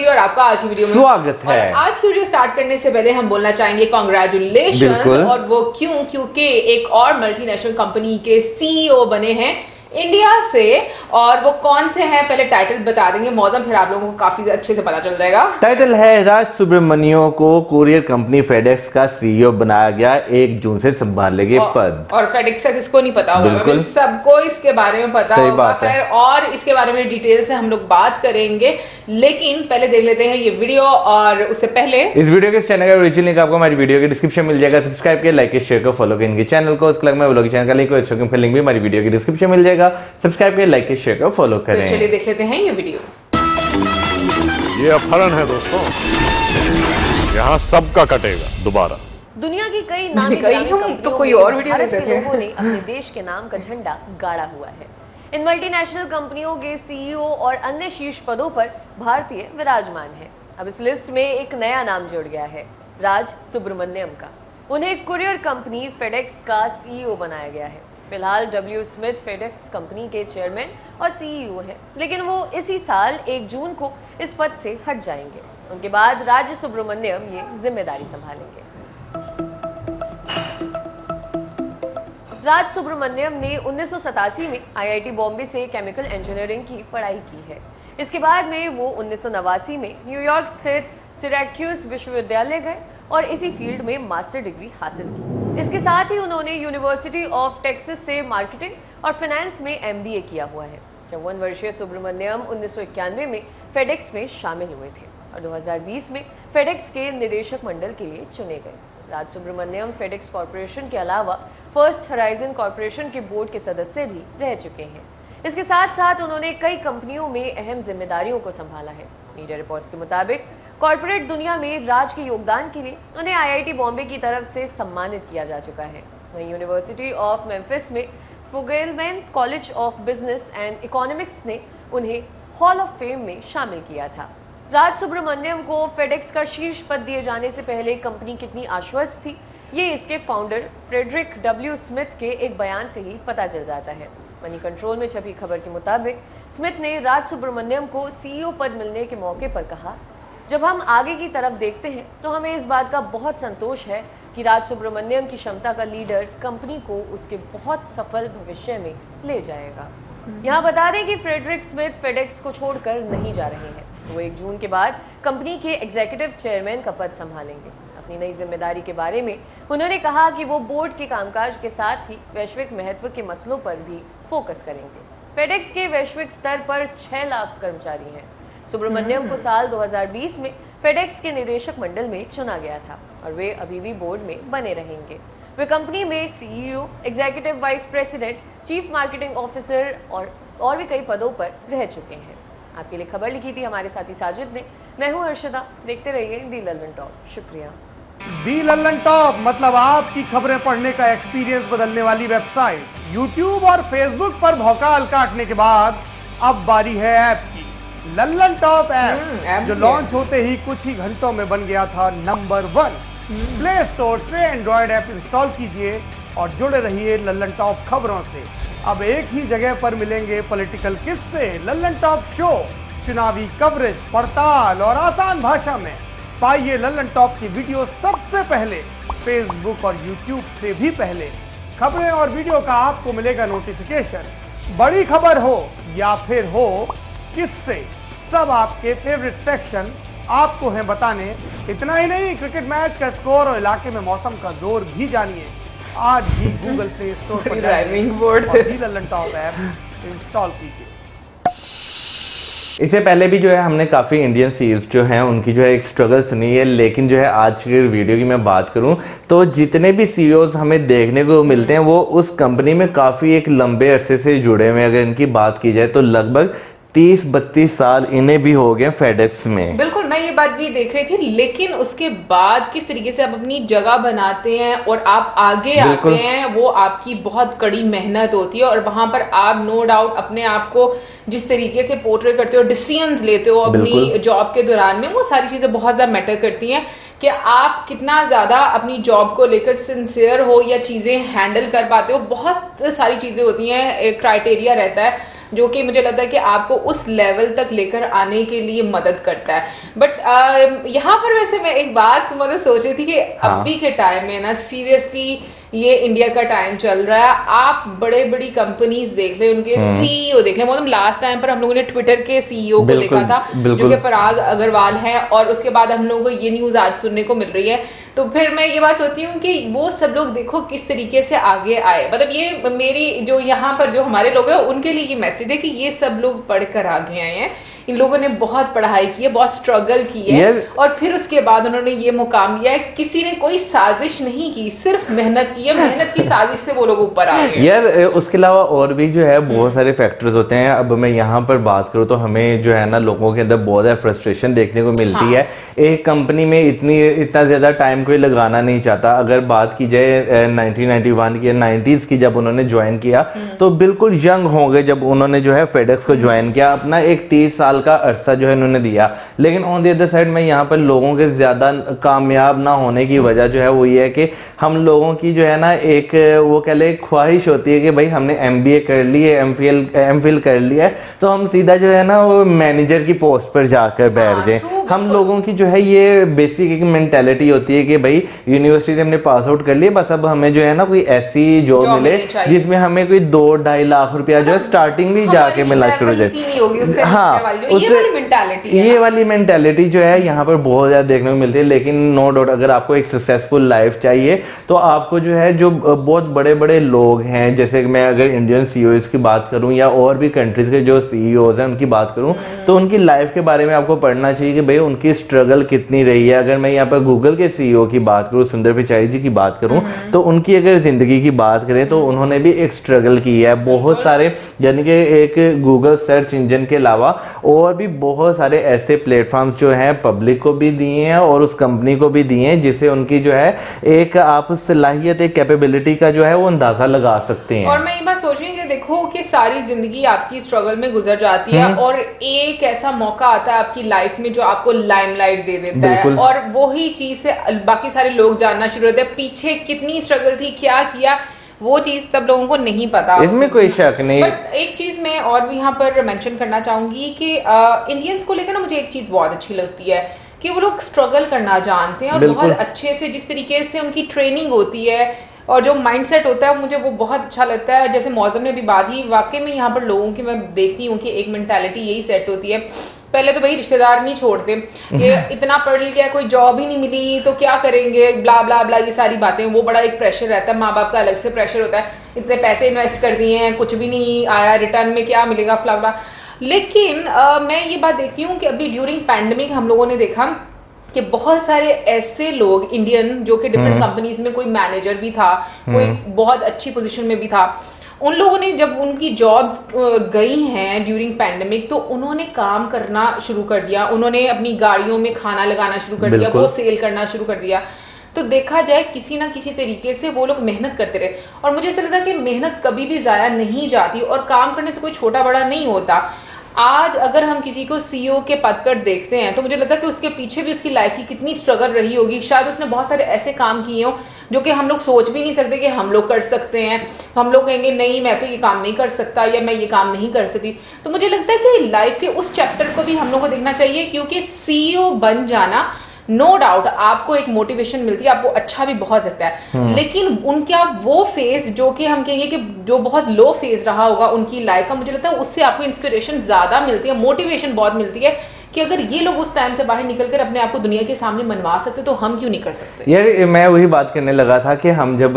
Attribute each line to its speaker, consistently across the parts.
Speaker 1: प्रगति और आपका आज की वीडियो में
Speaker 2: स्वागत है।
Speaker 1: और आज की वीडियो स्टार्ट करने से पहले हम बोलना चाहेंगे कांग्रेचुलेशंस, और वो क्योंकि एक और मल्टीनेशनल कंपनी के सीईओ बने हैं इंडिया से, और वो कौन से हैं पहले टाइटल बता देंगे मौसम, फिर आप लोगों को काफी अच्छे से पता चल जाएगा। टाइटल
Speaker 2: है राज सुब्रमण्यम को कुरियर कंपनी फेडेक्स का सीईओ बनाया गया, 1 जून से संभालेंगे पद।
Speaker 1: और फेडेक्स का किसको नहीं पता होगा, सबको इसके बारे में पता होगा फिर, और इसके बारे में डिटेल से हम लोग बात करेंगे। लेकिन पहले देख लेते हैं ये वीडियो, और उससे पहले इस वीडियो के चैनल का ओरिजिनल लिंक आपको हमारी वीडियो के डिस्क्रिप्शन मिल जाएगा। सब्सक्राइब किया, लाइक शेयर को फॉलो करें इनके चैनल को, उसके में व्लॉग चैनल का लिंक लिंक भी हमारी वीडियो के डिस्क्रिप्शन मिल जाएगा। सब्सक्राइब करें, लाइक शेयर को फॉलो करें। तो चलिए देख लेते हैं ये वीडियो।
Speaker 3: ये अपहरण है दोस्तों, यहाँ सबका कटेगा दोबारा।
Speaker 4: दुनिया की कई नामी
Speaker 1: तो कोई और वीडियो देख लेते हैं।
Speaker 4: लोगों ने अपने देश के नाम का झंडा गाड़ा हुआ है। इन मल्टीनेशनल कंपनियों के सीईओ और अन्य शीर्ष पदों पर भारतीय विराजमान है। अब इस लिस्ट में एक नया नाम जुड़ गया है, राज सुब्रमण्यम का। उन्हें कुरियर कंपनी फेडेक्स का सीईओ बनाया गया है। फिलहाल डब्ल्यू स्मिथ फेडेक्स कंपनी के चेयरमैन और सीईओ हैं, लेकिन वो इसी साल 1 जून को इस पद से हट जाएंगे। उनके बाद राज सुब्रमण्यम ये जिम्मेदारी संभालेंगे। राज सुब्रमण्यम ने 1987 में आईआईटी बॉम्बे से केमिकल इंजीनियरिंग की पढ़ाई की है। इसके बाद में वो 1989 में न्यूयॉर्क स्थित सिरैक्यूज विश्वविद्यालय गए और इसी फील्ड में मास्टर डिग्री हासिल की। इसके साथ ही उन्होंने यूनिवर्सिटी ऑफ टेक्सास से मार्केटिंग और फाइनेंस में एमबीए किया हुआ है। 54 वर्षीय सुब्रमण्यम 1991 में फेडेक्स में शामिल हुए थे और 2020 में फेडेक्स के निदेशक मंडल के लिए चुने गए। राज सुब्रमण्यम फेडेक्स कॉरपोरेशन के अलावा फर्स्ट हराइजन कॉरपोरेशन के बोर्ड के सदस्य भी रह चुके हैं। इसके साथ साथ उन्होंने कई कंपनियों में अहम जिम्मेदारियों को संभाला है। मीडिया रिपोर्ट्स के मुताबिक कॉर्पोरेट दुनिया में राज के योगदान के लिए उन्हें आईआईटी बॉम्बे की तरफ से सम्मानित किया जा चुका है। वहीं यूनिवर्सिटी ऑफ मेम्फिस में Fogelman college of business and economics ने उन्हें हॉल ऑफ फेम में शामिल किया था। राज सुब्रमण्यम को फेडेक्स का शीर्ष पद दिए जाने से पहले कंपनी कितनी आश्वस्त थी, ये इसके फाउंडर फ्रेडरिक डब्ल्यू स्मिथ के एक बयान से ही पता चल जाता है। मनी कंट्रोल में छपी खबर के मुताबिक स्मिथ ने राज सुब्रमण्यम को सीईओ पद मिलने के मौके पर कहा, जब हम आगे की तरफ देखते हैं तो हमें इस बात का बहुत संतोष है कि राज सुब्रमण्यम की क्षमता का लीडर कंपनी को उसके बहुत सफल भविष्य में ले जाएगा। यहाँ बता दें कि फ्रेडरिक स्मिथ फेडेक्स को छोड़कर नहीं जा रहे हैं। वो 1 जून के बाद कंपनी के एग्जीक्यूटिव चेयरमैन का पद संभालेंगे। अपनी नई जिम्मेदारी के बारे में उन्होंने कहा कि वो बोर्ड के कामकाज के साथ ही वैश्विक महत्व के मसलों पर भी फोकस करेंगे। फेडेक्स के वैश्विक स्तर पर 6 लाख कर्मचारी हैं। सुब्रमण्यम को साल 2020 में फेडेक्स के निदेशक मंडल में चुना गया था और वे अभी भी बोर्ड में बने रहेंगे। वे कंपनी में CEO, executive vice president, chief marketing officer और भी कई पदों पर रह चुके हैं। आपके लिए खबर लिखी थी हमारे साथी साजिद ने। मैं हूं हर्षदा, देखते रहिए दी लल्लन टॉप। शुक्रिया।
Speaker 5: दी लल्लन टॉप मतलब आपकी खबरें पढ़ने का एक्सपीरियंस बदलने वाली वेबसाइट। यूट्यूब और फेसबुक पर भौकाल काटने के बाद अब बारी है ऐप की। लल्लन टॉप ऐप जो लॉन्च होते ही कुछ ही घंटों में बन गया था नंबर 1। प्ले स्टोर से एंड्रॉयड ऐप इंस्टॉल कीजिए और जुड़े रहिए लल्लन टॉप खबरों से। अब एक ही जगह पर मिलेंगे पॉलिटिकल किस्से, लल्लन टॉप शो, चुनावी कवरेज, पड़ताल और आसान भाषा में। पाइए लल्लन टॉप की वीडियो सबसे पहले, फेसबुक और यूट्यूब से भी पहले। खबरें और वीडियो का आपको मिलेगा नोटिफिकेशन। बड़ी खबर हो या फिर हो किससे, सब आपके फेवरेट सेक्शन आपको हैं बताने। इतना ही नहीं, क्रिकेट मैच का स्कोर और इलाके में मौसम का जोर भी जानिए। आज ही गूगल प्ले स्टोर पर driving board Lallan top app install कीजिए।
Speaker 2: इससे पहले भी जो है हमने काफ़ी इंडियन सीरीज जो हैं उनकी जो है एक स्ट्रगल सुनी है, लेकिन जो है आज की वीडियो की मैं बात करूं तो जितने भी सीईओज हमें देखने को मिलते हैं वो उस कंपनी में काफ़ी एक लंबे अरसे से जुड़े हुए हैं। अगर इनकी बात की जाए तो लगभग 30-32 साल इन्हें भी हो गए फेडेक्स में।
Speaker 1: बिल्कुल, मैं ये बात भी देख रही थी। लेकिन उसके बाद किस तरीके से आप अपनी जगह बनाते हैं और आप आगे आते हैं, वो आपकी बहुत कड़ी मेहनत होती है। और वहां पर आप नो डाउट अपने आप को जिस तरीके से पोर्ट्रे करते हो, डिसीजंस लेते हो अपनी जॉब के दौरान में, वो सारी चीजें बहुत ज्यादा मैटर करती हैं कि आप कितना ज्यादा अपनी जॉब को लेकर सिंसियर हो या चीजें हैंडल कर पाते हो। बहुत सारी चीजें होती हैं, क्राइटेरिया रहता है जो कि मुझे लगता है कि आपको उस लेवल तक लेकर आने के लिए मदद करता है। बट यहाँ पर वैसे मैं एक बात मतलब सोच रही थी कि अभी के टाइम में ना सीरियसली ये इंडिया का टाइम चल रहा है। आप बड़े बड़ी कंपनीज देख ले, उनके सीईओ देख ले, मतलब लास्ट टाइम पर हम लोगों ने ट्विटर के सीईओ को देखा था जो कि पराग अग्रवाल है, और उसके बाद हम लोगों को ये न्यूज आज सुनने को मिल रही है। तो फिर मैं ये बात सोचती हूँ कि वो सब लोग देखो किस तरीके से आगे आए। मतलब ये मेरी जो यहाँ पर जो हमारे लोग हैं उनके लिए ये मैसेज है कि ये सब लोग पढ़कर आगे आए हैं। इन लोगों ने बहुत पढ़ाई की है, बहुत स्ट्रगल की है, और फिर उसके बाद उन्होंने ये मुकाम लिया है। किसी ने कोई साजिश नहीं की, सिर्फ मेहनत की है, मेहनत की साजिश से वो लोग ऊपर आ गए।
Speaker 2: यार उसके अलावा और भी जो है बहुत सारे फैक्टर्स होते हैं। अब मैं यहाँ पर बात करूँ तो हमें जो है ना लोगों के अंदर बहुत ज्यादा फ्रस्ट्रेशन देखने को मिलती है। एक कंपनी में इतना ज्यादा टाइम कोई लगाना नहीं चाहता। अगर बात की जाए 1991 की, 90s की, जब उन्होंने ज्वाइन किया तो बिल्कुल यंग हो गए जब उन्होंने जो है फेडेक्स को ज्वाइन किया। अपना एक 30 साल का अरसा जो है इन्होंने दिया। लेकिन ऑन द अदर साइड में यहाँ पर लोगों के ज्यादा कामयाब ना होने की वजह जो है वो ये है कि हम लोगों की जो है ना एक वो कह ले ख्वाहिश होती है कि भाई हमने MBA कर ली है, MPhil कर लिया है, तो हम सीधा जो है ना वो मैनेजर की पोस्ट पर जाकर बैठ जाए। हम लोगों की जो है ये बेसिक एक मेंटेलिटी होती है कि भाई यूनिवर्सिटी से हमने पास आउट कर लिया, बस अब हमें जो है ना कोई ऐसी जॉब मिले जिसमें हमें कोई 2-2.5 लाख रुपया जो है स्टार्टिंग भी जाके मिलना शुरू हो जाए। हाँ, ये वाली मेंटालिटी जो है यहाँ पर बहुत ज्यादा देखने को मिलती है। लेकिन नो डाउट अगर आपको एक सक्सेसफुल लाइफ चाहिए तो आपको जो है जो बहुत बड़े बड़े लोग हैं, जैसे मैं अगर इंडियन सीईओज की बात करूं या और भी कंट्रीज के जो सीईओज हैं उनकी बात करूं तो उनकी लाइफ के बारे में आपको पढ़ना चाहिए कि भाई उनकी स्ट्रगल कितनी रही है। अगर मैं यहाँ पर गूगल के सीईओ की बात करूं, सुंदर पिचाई जी की बात करूं, तो उनकी अगर जिंदगी की बात करें तो उन्होंने भी एक स्ट्रगल की है। बहुत सारे यानी कि एक गूगल सर्च इंजन के अलावा और भी बहुत सारे ऐसे प्लेटफॉर्म्स जो हैं पब्लिक को भी दिए हैं और उस कंपनी को भी दिए हैं, जिससे उनकी जो है एक आप सलाहियत, एक कैपेबिलिटी का जो है वो अंदाजा लगा सकते हैं।
Speaker 1: और मैं ये बात सोच रही हूँ कि देखो कि सारी जिंदगी आपकी स्ट्रगल में गुजर जाती है और एक ऐसा मौका आता है आपकी लाइफ में जो आपको लाइमलाइट दे देता है, और वही चीज से बाकी सारे लोग जानना शुरू होते हैं पीछे कितनी स्ट्रगल थी, क्या किया, वो चीज तब लोगों को नहीं पता।
Speaker 2: इसमें कोई शक नहीं।
Speaker 1: बट एक चीज मैं और भी यहाँ पर मेंशन करना चाहूंगी कि इंडियंस को लेकर ना मुझे एक चीज बहुत अच्छी लगती है कि वो लोग स्ट्रगल करना जानते हैं और बहुत अच्छे से, जिस तरीके से उनकी ट्रेनिंग होती है और जो माइंडसेट होता है, मुझे वो बहुत अच्छा लगता है। जैसे मौसम ने भी बात ही, वाकई में यहाँ पर लोगों की मैं देखती हूँ कि एक मेंटालिटी यही सेट होती है। पहले तो भाई रिश्तेदार नहीं छोड़ते कि इतना पढ़ लिया, कोई जॉब ही नहीं मिली तो क्या करेंगे, ब्ला ब्ला ब्ला, ये सारी बातें, वो बड़ा एक प्रेशर रहता है। माँ बाप का अलग से प्रेशर होता है, इतने पैसे इन्वेस्ट कर दिए हैं, कुछ भी नहीं आया, रिटर्न में क्या मिलेगा, फ्ला ब्ला। लेकिन मैं ये बात देखती हूँ कि अभी ड्यूरिंग पैंडेमिक हम लोगों ने देखा कि बहुत सारे ऐसे लोग इंडियन जो कि डिफरेंट कंपनीज में कोई मैनेजर भी था, कोई बहुत अच्छी पोजीशन में भी था, उन लोगों ने जब उनकी जॉब्स गई हैं ड्यूरिंग पैंडेमिक तो उन्होंने काम करना शुरू कर दिया। उन्होंने अपनी गाड़ियों में खाना लगाना शुरू कर दिया, वो सेल करना शुरू कर दिया। तो देखा जाए किसी ना किसी तरीके से वो लोग मेहनत करते रहे, और मुझे ऐसा लगता है कि मेहनत कभी भी जाया नहीं जाती और काम करने से कोई छोटा बड़ा नहीं होता। आज अगर हम किसी को सीईओ के पद पर देखते हैं तो मुझे लगता है कि उसके पीछे भी उसकी लाइफ की कितनी स्ट्रगल रही होगी। शायद उसने बहुत सारे ऐसे काम किए हो जो कि हम लोग सोच भी नहीं सकते कि हम लोग कर सकते हैं। हम लोग कहेंगे नहीं, मैं तो ये काम नहीं कर सकता या मैं ये काम नहीं कर सकती। तो मुझे लगता है कि लाइफ के उस चैप्टर को भी हम लोग को देखना चाहिए, क्योंकि सीईओ बन जाना नो डाउट आपको एक मोटिवेशन मिलती है, आपको अच्छा भी बहुत लगता है, लेकिन उनका वो फेज जो कि हम कहेंगे कि जो बहुत लो फेज रहा होगा उनकी लाइफ का, मुझे लगता है उससे आपको इंस्पिरेशन ज्यादा मिलती है, मोटिवेशन बहुत मिलती है कि अगर ये लोग उस टाइम से बाहर निकलकर अपने आप को दुनिया के सामने मनवा सकते तो हम क्यों नहीं कर सकते।
Speaker 2: यार मैं वही बात करने लगा था कि हम जब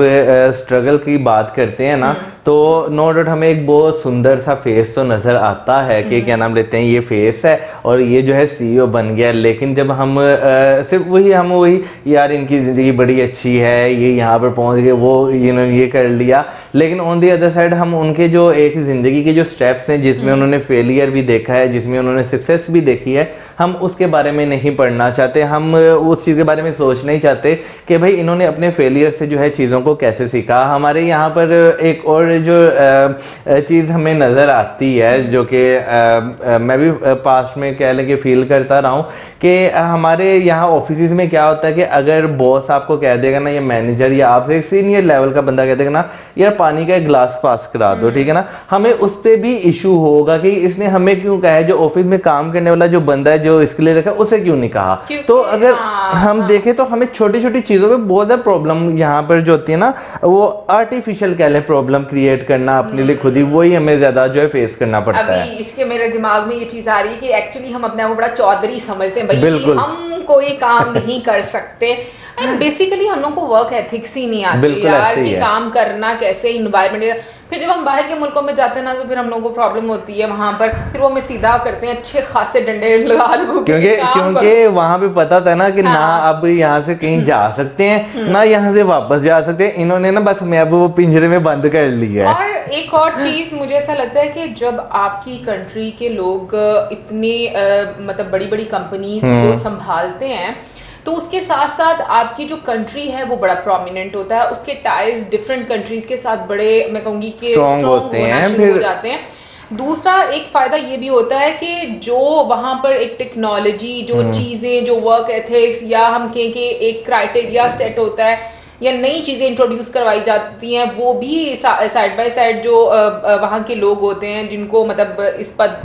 Speaker 2: स्ट्रगल की बात करते हैं ना तो नो डाउट हमें एक बहुत सुंदर सा फेस तो नजर आता है कि क्या नाम लेते हैं, ये फेस है और ये जो है सीईओ बन गया। लेकिन जब हम सिर्फ वही यार इनकी जिंदगी बड़ी अच्छी है, ये यहाँ पर पहुंच गए, वो ये कर लिया, लेकिन ऑन दी अदर साइड हम उनके जो एक जिंदगी के जो स्टेप्स हैं जिसमें उन्होंने फेलियर भी देखा है, जिसमें उन्होंने सक्सेस भी देखी है, हम उसके बारे में नहीं पढ़ना चाहते। हम उस चीज के बारे में सोच नहीं चाहते कि भाई इन्होंने अपने फेलियर से जो है चीजों को कैसे सीखा। हमारे यहाँ पर एक और पर जो चीज हमें नजर आती है, जो कि मैं भी पास्ट में कह लें कि फील करता रहा हूँ कि हमारे यहाँ ऑफिस में क्या होता है कि अगर बॉस आपको कह देगा ना, या मैनेजर या आपसे सीनियर लेवल का बंदा कह देगा ना, यार पानी का एक ग्लास पास करा दो, ठीक है ना, हमें उस पर भी इशू होगा कि इसने हमें क्यों कहा है, जो ऑफिस में काम करने वाला जो बंदा है जो इसके लिए रखा उसे क्यों नहीं कहा। तो अगर हम देखें तो हमें छोटी छोटी चीजों में बहुत ज्यादा प्रॉब्लम यहाँ पर जो होती है ना, वो आर्टिफिशियल कह लें प्रॉब्लम क्रिएट करना अपने लिए खुद ही, वही हमें ज्यादा जो है फेस करना पड़ता है।
Speaker 1: अभी इसके मेरे दिमाग में ये चीज आ रही है कि एक्चुअली हम अपने आप को बड़ा चौधरी समझते हैं भाई, हम कोई काम नहीं कर सकते। बेसिकली हम लोग को वर्क एथिक्स ही नहीं आती यार कि काम करना कैसे, इन्वायरमेंट। फिर जब हम बाहर के मुल्कों में जाते हैं ना, तो फिर हम लोगों को प्रॉब्लम होती है वहां पर, फिर वो हमें सीधा करते हैं अच्छे खासे डंडे लगा दो,
Speaker 2: क्योंकि वहां पे पता था ना कि ना अब यहाँ से कहीं जा सकते हैं ना यहाँ से वापस जा सकते हैं, इन्होंने ना बस मैं अब वो पिंजरे में बंद कर लिया है।
Speaker 1: और एक और चीज मुझे ऐसा लगता है कि जब आपकी कंट्री के लोग इतनी मतलब बड़ी बड़ी कंपनीज को संभालते हैं, तो उसके साथ साथ आपकी जो कंट्री है वो बड़ा प्रोमिनेंट होता है, उसके टाइज डिफरेंट कंट्रीज के साथ बड़े, मैं कहूंगी कि स्ट्रॉन्ग होना शुरू हो जाते हैं। दूसरा एक फायदा ये भी होता है कि जो वहां पर एक टेक्नोलॉजी, जो चीजें, जो वर्क एथिक्स, या हम कहें कि एक क्राइटेरिया सेट होता है या नई चीजें इंट्रोड्यूस करवाई जाती हैं, वो भी साइड बाय साइड जो वहां के लोग होते हैं जिनको मतलब इस पद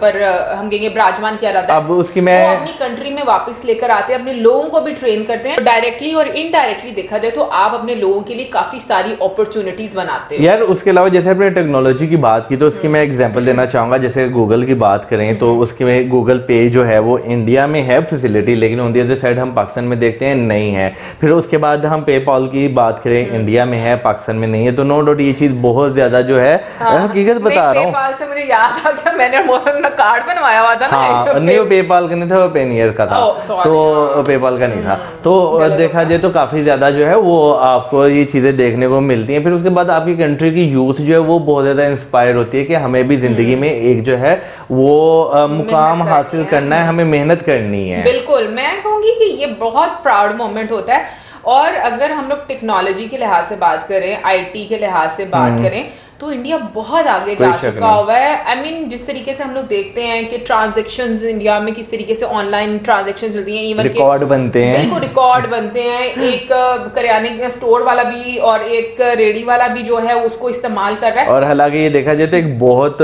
Speaker 1: पर हम कहेंगे विराजमान किया जाता है,
Speaker 2: अब उसकी मैं
Speaker 1: वो अपनी कंट्री में वापस लेकर आते हैं, अपने लोगों को भी ट्रेन करते हैं। डायरेक्टली और इनडायरेक्टली देखा जाए तो आप अपने लोगों के लिए काफी सारी अपॉर्चुनिटीज बनाते हैं
Speaker 2: यार। उसके अलावा जैसे आपने टेक्नोलॉजी की बात की, तो उसकी मैं एग्जांपल देना चाहूंगा। जैसे गूगल की बात करें तो उसकी में गूगल पे जो है वो इंडिया में है फैसिलिटी, लेकिन ऑन द अदर साइड हम पाकिस्तान में देखते हैं नहीं है। फिर उसके बाद हम पेपॉल की बात करें, इंडिया में है, पाकिस्तान में नहीं है। तो नो डाउट ये चीज बहुत ज्यादा जो है हकीकत बता रहा हूँ।
Speaker 1: पेपाल से मुझे याद आ गया, मैंने मौसम में कार्ड बनवाया हुआ था ना।
Speaker 2: हाँ, नहीं वो पेपाल का नहीं था, वो पेनियर का था, तो पेपाल का नहीं था। तो देखा जाए तो काफी ज्यादा जो है वो आपको ये चीजें देखने को मिलती हैं। फिर उसके बाद आपकी कंट्री की यूथ जो है वो बहुत ज्यादा इंस्पायर होती है कि हमें भी जिंदगी में एक जो है वो मुकाम हासिल करना है, हमें मेहनत करनी है।
Speaker 1: बिल्कुल, मैं कहूंगी कि ये बहुत प्राउड मोमेंट होता है। और अगर हम लोग टेक्नोलॉजी के लिहाज से बात करें, आईटी के लिहाज से बात करें, तो इंडिया बहुत आगे जा चुका हुआ है। I mean, जिस तरीके से हम लोग देखते हैं कि ट्रांजैक्शंस इंडिया में किस तरीके से ऑनलाइन ट्रांजैक्शंस होती हैं, इवन
Speaker 2: रिकॉर्ड बनते हैं,
Speaker 1: बिल्कुल रिकॉर्ड बनते हैं। एक करियाने का स्टोर वाला भी और एक रेडी वाला भी जो है उसको इस्तेमाल कर रहा है।
Speaker 2: और हालांकि ये देखा जाए तो एक बहुत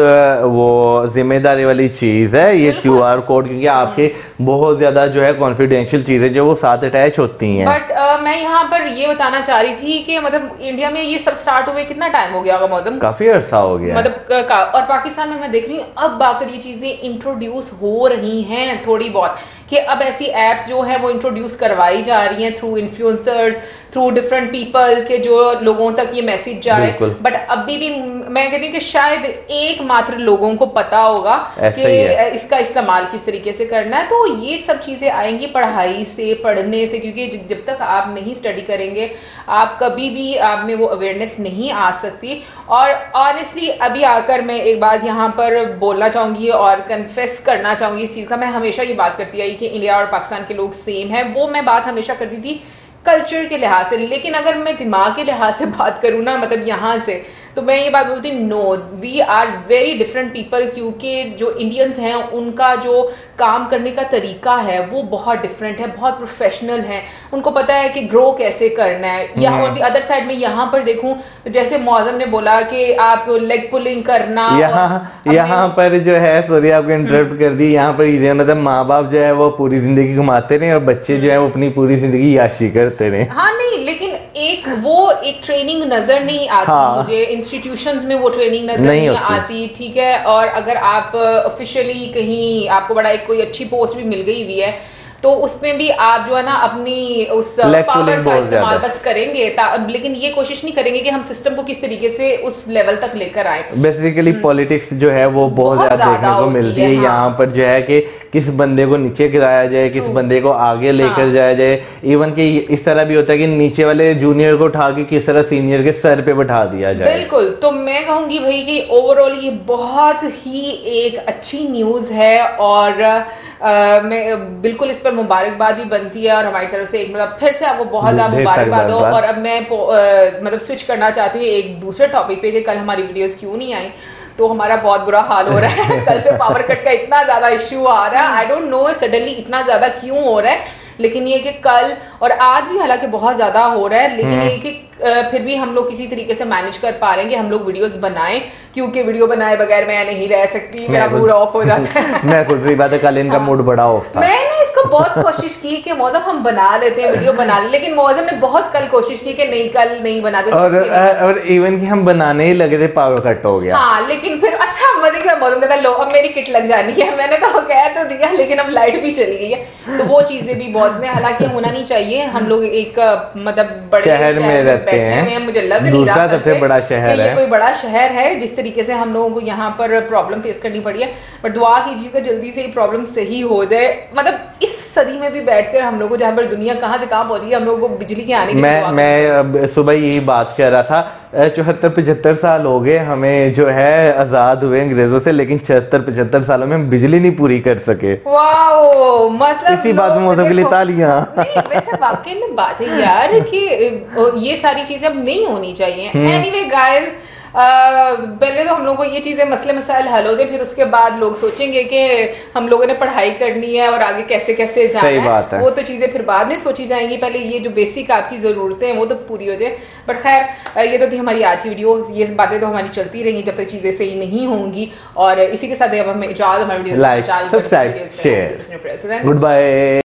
Speaker 2: वो जिम्मेदारी वाली चीज है ये QR कोड, क्योंकि आपके बहुत ज्यादा जो है कॉन्फिडेंशियल चीजें जो वो साथ अटैच होती हैं।
Speaker 1: बट मैं यहाँ पर ये बताना चाह रही थी कि मतलब इंडिया में ये सब स्टार्ट हुए कितना टाइम हो गया होगा मौसम,
Speaker 2: काफी अरसा हो गया
Speaker 1: मतलब और पाकिस्तान में मैं देख रही हूँ अब आकर ये चीजें इंट्रोड्यूस हो रही हैं थोड़ी बहुत, कि अब ऐसी एप्स जो है वो इंट्रोड्यूस करवाई जा रही हैं through influencers, through different people के जो लोगों तक ये मैसेज जाए। बट अभी भी मैं कहती हूँ कि शायद एकमात्र लोगों को पता होगा कि इसका इस्तेमाल किस तरीके से करना है। तो ये सब चीजें आएंगी पढ़ाई से, पढ़ने से, क्योंकि जब तक आप नहीं स्टडी करेंगे आप कभी भी आप में वो अवेयरनेस नहीं आ सकती। और ऑनेस्टली अभी आकर मैं एक बात यहाँ पर बोलना चाहूंगी और कन्फेस करना चाहूंगी इस चीज का। मैं हमेशा ये बात करती आई कि इंडिया और पाकिस्तान के लोग सेम है, वो मैं बात हमेशा करती थी कल्चर के लिहाज से। लेकिन अगर मैं दिमाग के लिहाज से बात करूँ ना, मतलब यहाँ से, तो मैं ये बात बोलती हूँ, no, we are very different people, क्योंकि जो इंडियंस हैं उनका जो काम करने का तरीका है वो बहुत डिफरेंट है, बहुत प्रोफेशनल है, उनको पता है कि ग्रो कैसे करना है। या ऑन द अदर साइड में यहाँ पर देखूं, जैसे मौजम ने बोला कि आप लेग पुलिंग करना,
Speaker 2: यहाँ पर जो है, सॉरी आपको इंटरप्ट कर दी, यहाँ पर मतलब माँ बाप जो है वो पूरी जिंदगी घुमाते रहे और बच्चे जो है वो अपनी पूरी जिंदगी याशी करते रहे।
Speaker 1: हाँ नहीं, लेकिन एक ट्रेनिंग नजर नहीं आती मुझे, इंस्टीट्यूशंस में वो ट्रेनिंग नजर नहीं आती, ठीक है। और अगर आप ऑफिशियली कहीं आपको बड़ा कोई अच्छी पोस्ट भी मिल गई हुई है तो उसमें भी आप जो है ना अपनी उस पावर का इस्तेमाल बस करेंगे, लेकिन ये कोशिश नहीं करेंगे कि हम सिस्टम को किस तरीके से उस लेवल तक लेकर आए।
Speaker 2: बेसिकली पॉलिटिक्स जो है वो बहुत ज्यादा देखने को मिलती है। यहाँ पर जो है कि किस बंदे को नीचे गिराया जाए, किस बंदे को आगे लेकर जाया जाए। इवन कि इस तरह भी होता है कि नीचे वाले जूनियर को उठा के किस तरह सीनियर के सर पे बैठा दिया जाए।
Speaker 1: बिल्कुल, तो मैं कहूंगी भाई कि ओवरऑल ये बहुत ही एक अच्छी न्यूज है। और मैं बिल्कुल इस पर मुबारकबाद भी बनती है और हमारी तरफ से एक मतलब फिर से आपको बहुत ज्यादा मुबारकबाद हो। और अब मैं मतलब स्विच करना चाहती हूँ एक दूसरे टॉपिक पे कि कल हमारी वीडियोस क्यों नहीं आई, तो हमारा बहुत बुरा हाल हो रहा है। कल से पावर कट का इतना ज्यादा इश्यू आ रहा है, आई डोंट नो सडनली इतना ज्यादा क्यों हो रहा है, लेकिन ये कि कल और आज भी हालांकि बहुत ज्यादा हो रहा है, लेकिन ये कि फिर भी हम लोग किसी तरीके से मैनेज कर पा रहे हैं कि हम लोग वीडियोस बनाएं, क्योंकि वीडियो बनाए बगैर मैं नहीं रह सकती, मेरा मूड ऑफ हो जाता है।
Speaker 2: मैं खुद सही बात है, कल इनका मूड बड़ा ऑफ था।
Speaker 1: मैंने इसको बहुत कोशिश की कि मौजम हम बना लेते हैं, वीडियो बना ले, लेकिन मौजम ने बहुत कल कोशिश की कि नहीं कल नहीं बनाते,
Speaker 2: और इवन कि हम बनाने ही लगे थे पावर कट हो गया।
Speaker 1: हाँ, लेकिन फिर अच्छा मजे के मौजम कहता लो अब मेरी किट लग जानी है, मैंने तो कह तो दिया, लेकिन अब लाइट भी चली गई है, तो वो चीजें भी बहुत ने हालांकि होना नहीं चाहिए। हम लोग एक मतलब बड़े
Speaker 2: शहर में रहते हैं,
Speaker 1: मुझे लग नहीं
Speaker 2: दूसरा
Speaker 1: रहा
Speaker 2: सबसे बड़ा शहर है,
Speaker 1: ये कोई बड़ा शहर है जिस तरीके से हम लोगों को यहाँ पर प्रॉब्लम फेस करनी पड़ी है, बट दुआ कीजिएगा जल्दी से ये प्रॉब्लम सही हो जाए। मतलब इस सदी में भी बैठकर हम लोगों को जहाँ पर दुनिया कहाँ से कहाँ पहुंची है, हम लोगों को बिजली के आने की
Speaker 2: मैं सुबह यही बात कर रहा था, 74-75 साल हो गए हमें जो है आजाद हुए अंग्रेजों से, लेकिन 74-75 सालों में हम बिजली नहीं पूरी कर सके।
Speaker 1: वाओ, मतलब
Speaker 2: इसी बात में मौसम के लिए तालियां।
Speaker 1: वैसे वाकई में बात है यार कि ये सारी चीजें अब नहीं होनी चाहिए। एनीवे गाइस, पहले तो हम लोगों को ये चीजें मसले मसाइल हल होते, फिर उसके बाद लोग सोचेंगे कि हम लोगों ने पढ़ाई करनी है और आगे कैसे कैसे जाना है, वो तो चीजें फिर बाद में सोची जाएंगी, पहले ये जो बेसिक आपकी जरूरतें हैं वो तो पूरी हो जाए। बट खैर ये तो थी हमारी आज की वीडियो, ये बातें तो हमारी चलती रहेंगी जब तक चीजें सही नहीं होंगी, और इसी के साथ अब हमें इजाजत, हमारी video
Speaker 2: like, subscribe, share, good bye.